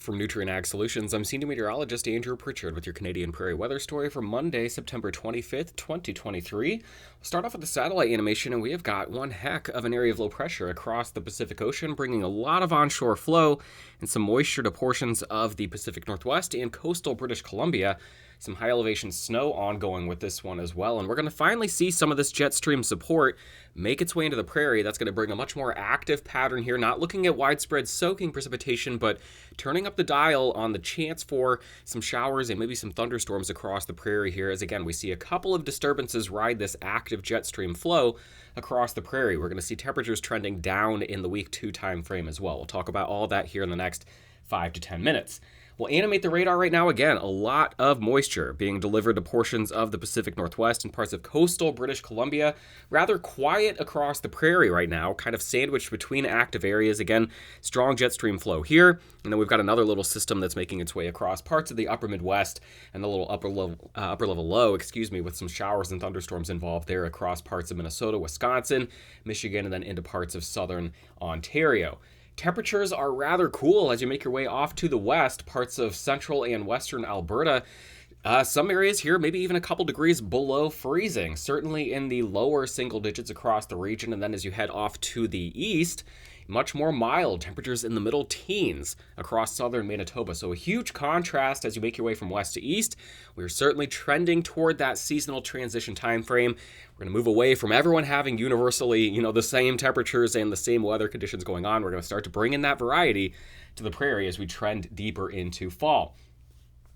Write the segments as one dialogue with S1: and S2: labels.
S1: From Nutrien Ag Solutions, I'm Senior Meteorologist Andrew Pritchard with your Canadian Prairie weather story for Monday, September 25th, 2023. We'll start off with the satellite animation, and we have got one heck of an area of low pressure across the Pacific Ocean, bringing a lot of onshore flow and some moisture to portions of the Pacific Northwest and coastal British Columbia. Some high elevation snow ongoing with this one as well, and we're going to finally see some of this jet stream support make its way into the prairie. That's going to bring a much more active pattern here, not looking at widespread soaking precipitation, but turning up the dial on the chance for some showers and maybe some thunderstorms across the prairie here, as again we see a couple of disturbances ride this active jet stream flow across the prairie. We're going to see temperatures trending down in the week 2 time frame as well. We'll talk about all that here in the next 5 to 10 minutes. We'll animate the radar right now. Again, a lot of moisture being delivered to portions of the Pacific Northwest and parts of coastal British Columbia. Rather quiet across the prairie right now, kind of sandwiched between active areas. Again, strong jet stream flow here. And then we've got another little system that's making its way across parts of the upper Midwest and the little upper level low, with some showers and thunderstorms involved there across parts of Minnesota, Wisconsin, Michigan, and then into parts of southern Ontario. Temperatures are rather cool as you make your way off to the west, parts of central and western Alberta. Some areas here, maybe even a couple degrees below freezing, certainly in the lower single digits across the region. And then as you head off to the east, much more mild temperatures in the middle teens across southern Manitoba. So a huge contrast as you make your way from west to east. We're certainly trending toward that seasonal transition time frame. We're going to move away from everyone having universally, the same temperatures and the same weather conditions going on. We're going to start to bring in that variety to the prairie as we trend deeper into fall.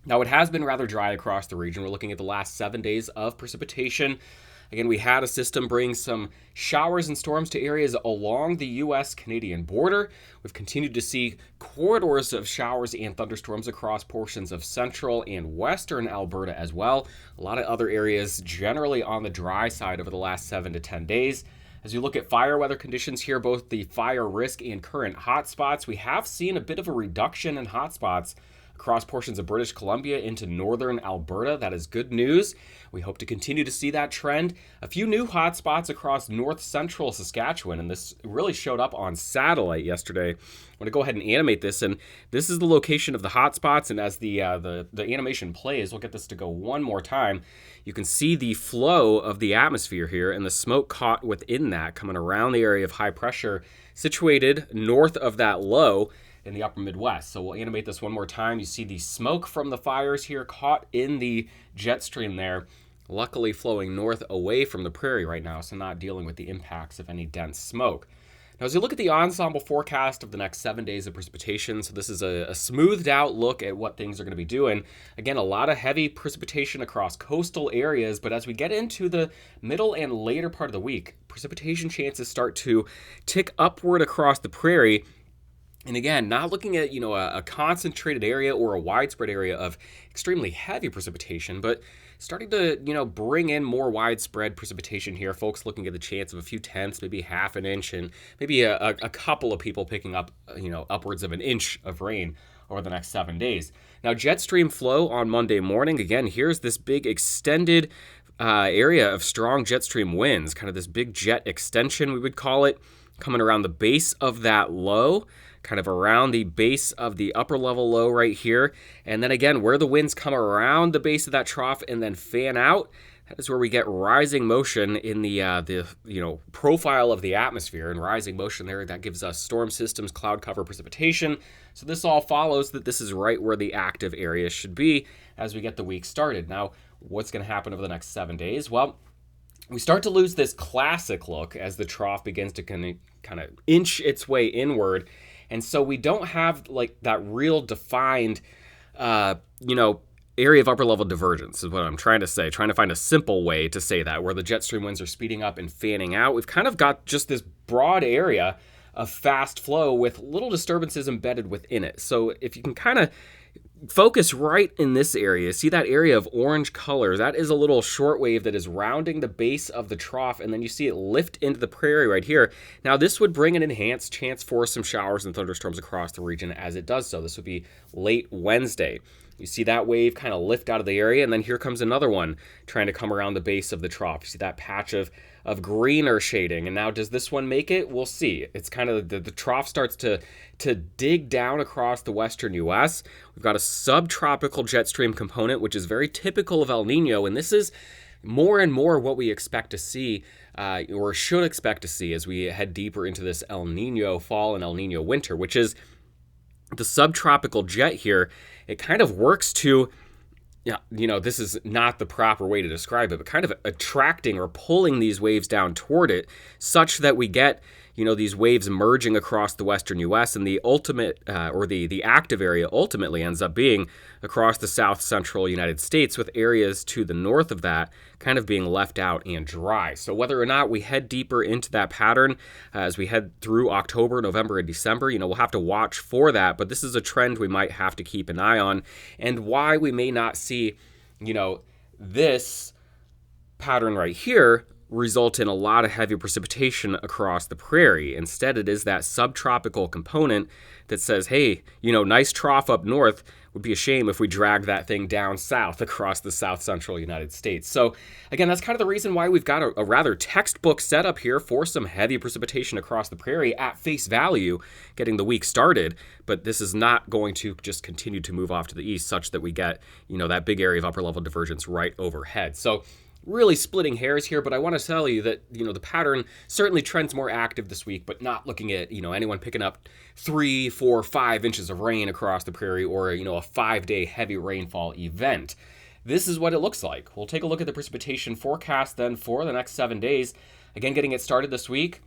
S1: Now, it has been rather dry across the region. We're looking at the last 7 days of precipitation. Again, we had a system bring some showers and storms to areas along the U.S.-Canadian border. We've continued to see corridors of showers and thunderstorms across portions of central and western Alberta as well. A lot of other areas generally on the dry side over the last 7 to 10 days. As you look at fire weather conditions here, both the fire risk and current hotspots, we have seen a bit of a reduction in hotspots across portions of British Columbia into northern Alberta. That is good news. We hope to continue to see that trend. A few new hotspots across north central Saskatchewan, and this really showed up on satellite yesterday. I'm going to go ahead and animate this, and this is the location of the hotspots. And as the animation plays, we'll get this to go one more time. You can see the flow of the atmosphere here and the smoke caught within that coming around the area of high pressure situated north of that low in the upper Midwest. So we'll animate this one more time. You see the smoke from the fires here caught in the jet stream there, luckily flowing north away from the prairie right now, so not dealing with the impacts of any dense smoke. Now, as you look at the ensemble forecast of the next 7 days of precipitation, so this is a smoothed out look at what things are going to be doing. Again, a lot of heavy precipitation across coastal areas, but as we get into the middle and later part of the week, precipitation chances start to tick upward across the prairie. And again, not looking at, a concentrated area or a widespread area of extremely heavy precipitation, but starting to, bring in more widespread precipitation here. Folks looking at the chance of a few tenths, maybe half an inch, and maybe a couple of people picking up, upwards of an inch of rain over the next 7 days. Now, jet stream flow on Monday morning. Again, here's this big extended area of strong jet stream winds, kind of this big jet extension, we would call it, coming around the base of that low, kind of around the base of the upper level low right here. And then again, where the winds come around the base of that trough and then fan out, that is where we get rising motion in the profile of the atmosphere. And rising motion there, that gives us storm systems, cloud cover, precipitation. So this all follows that this is right where the active area should be as we get the week started. Now, what's going to happen over the next 7 days? Well, we start to lose this classic look as the trough begins to kind of inch its way inward. And so we don't have like that real defined, area of upper level divergence is what I'm trying to say. Trying to find a simple way to say that, where the jet stream winds are speeding up and fanning out. We've kind of got just this broad area of fast flow with little disturbances embedded within it. So if you can kind of focus right in this area, see that area of orange color, that is a little shortwave that is rounding the base of the trough, and then you see it lift into the prairie right here. Now, this would bring an enhanced chance for some showers and thunderstorms across the region as it does so. This would be late Wednesday. You see that wave kind of lift out of the area, and then here comes another one trying to come around the base of the trough. You see that patch of greener shading, and now does this one make it? We'll see. It's kind of the trough starts to dig down across the western U.S. We've got a subtropical jet stream component, which is very typical of El Nino, and this is more and more what we expect to see, or should expect to see, as we head deeper into this El Nino fall and El Nino winter, which is the subtropical jet here. It kind of works to, this is not the proper way to describe it, but kind of attracting or pulling these waves down toward it, such that we get, these waves merging across the western U.S. and the ultimate, or the active area ultimately ends up being across the south central United States, with areas to the north of that kind of being left out and dry. So whether or not we head deeper into that pattern as we head through October, November, and December, we'll have to watch for that. But this is a trend we might have to keep an eye on, and why we may not see, this pattern right here result in a lot of heavy precipitation across the prairie. Instead, it is that subtropical component that says, hey, nice trough up north. Would be a shame if we dragged that thing down south across the south central United States. So again, that's kind of the reason why we've got a rather textbook setup here for some heavy precipitation across the prairie at face value, getting the week started. But this is not going to just continue to move off to the east such that we get, that big area of upper level divergence right overhead. So really splitting hairs here, but I want to tell you that, the pattern certainly trends more active this week, but not looking at, anyone picking up 3, 4, 5 inches of rain across the prairie, or, a 5-day heavy rainfall event. This is what it looks like. We'll take a look at the precipitation forecast then for the next 7 days. Again, getting it started this week.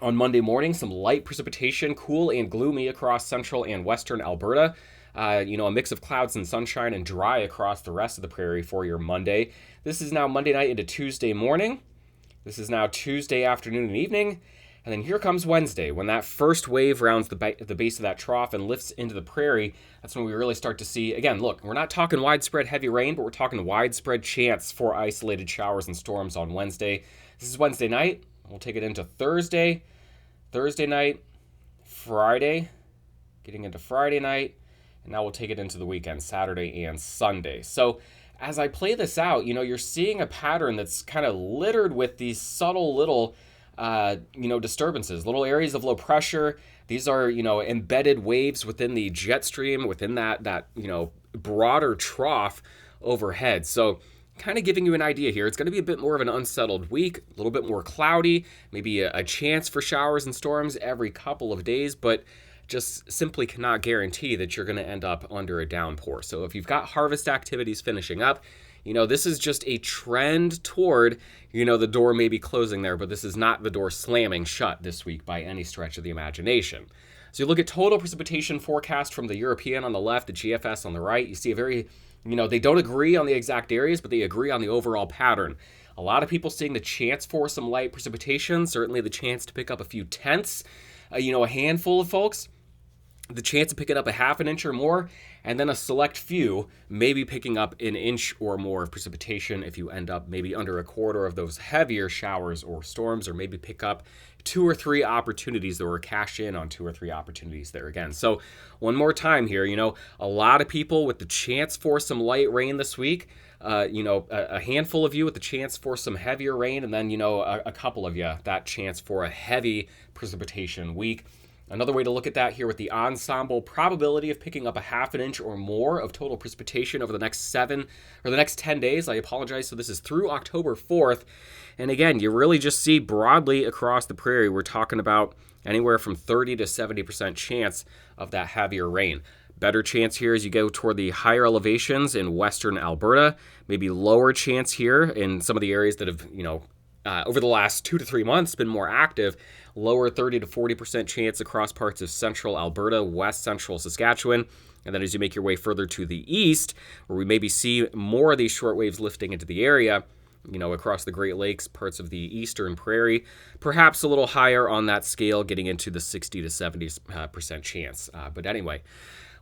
S1: On Monday morning, some light precipitation, cool and gloomy across central and western Alberta. A mix of clouds and sunshine, and dry across the rest of the prairie for your Monday. This is now Monday night into Tuesday morning. This is now Tuesday afternoon and evening. And then here comes Wednesday, when that first wave rounds the base of that trough and lifts into the prairie. That's when we really start to see, again, look, we're not talking widespread heavy rain, but we're talking widespread chance for isolated showers and storms on Wednesday. This is Wednesday night. We'll take it into Thursday night, Friday, getting into Friday night. And now we'll take it into the weekend, Saturday and Sunday. So as I play this out, you're seeing a pattern that's kind of littered with these subtle little, disturbances, little areas of low pressure. These are, embedded waves within the jet stream, within that broader trough overhead. So kind of giving you an idea here, it's going to be a bit more of an unsettled week, a little bit more cloudy, maybe a chance for showers and storms every couple of days, but just simply cannot guarantee that you're going to end up under a downpour. So if you've got harvest activities finishing up, this is just a trend toward, the door may be closing there, but this is not the door slamming shut this week by any stretch of the imagination. So you look at total precipitation forecast from the European on the left, the GFS on the right. You see a very, they don't agree on the exact areas, but they agree on the overall pattern. A lot of people seeing the chance for some light precipitation, certainly the chance to pick up a few tenths, a handful of folks, the chance of picking up a half an inch or more, and then a select few maybe picking up an inch or more of precipitation if you end up maybe under a quarter of those heavier showers or storms, or maybe pick up 2 or 3 opportunities that were cashed in on 2 or 3 opportunities there again. So one more time here, a lot of people with the chance for some light rain this week, a handful of you with the chance for some heavier rain, and then, a couple of you that chance for a heavy precipitation week. Another way to look at that here with the ensemble probability of picking up a half an inch or more of total precipitation over the next 10 days. I apologize. So this is through October 4th. And again, you really just see broadly across the prairie, we're talking about anywhere from 30 to 70% chance of that heavier rain. Better chance here as you go toward the higher elevations in western Alberta, maybe lower chance here in some of the areas that have, over the last 2 to 3 months been more active. Lower 30 to 40% chance across parts of central Alberta, west central Saskatchewan. And then as you make your way further to the east, where we maybe see more of these short waves lifting into the area, across the Great Lakes, parts of the eastern prairie, perhaps a little higher on that scale, getting into the 60 to 70% chance. But anyway,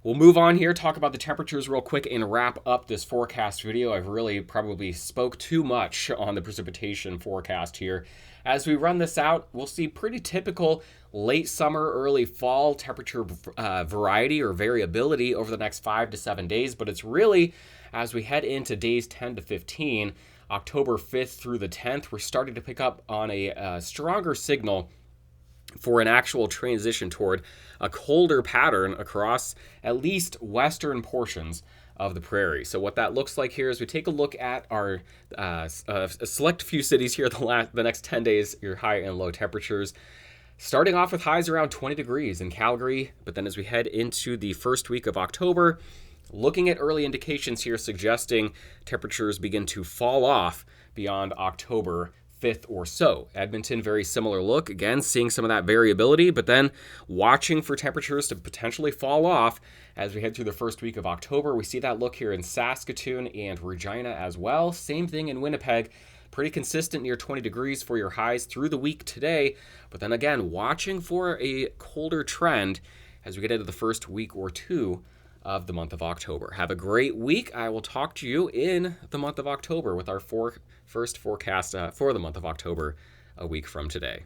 S1: We'll move on here, talk about the temperatures real quick, and wrap up this forecast video. I've really probably spoke too much on the precipitation forecast here. As we run this out, we'll see pretty typical late summer, early fall temperature variety or variability over the next 5 to 7 days, but it's really as we head into days 10 to 15, October 5th through the 10th, we're starting to pick up on a stronger signal for an actual transition toward a colder pattern across at least western portions of the prairie. So what that looks like here is we take a look at our select few cities here the next 10 days, your high and low temperatures. Starting off with highs around 20 degrees in Calgary, but then as we head into the first week of October, looking at early indications here suggesting temperatures begin to fall off beyond October 5th or so. Edmonton, very similar look. Again, seeing some of that variability, but then watching for temperatures to potentially fall off as we head through the first week of October. We see that look here in Saskatoon and Regina as well. Same thing in Winnipeg. Pretty consistent near 20 degrees for your highs through the week today. But then again, watching for a colder trend as we get into the first week or two of the month of October. Have a great week. I will talk to you in the month of October with our first forecast for the month of October a week from today.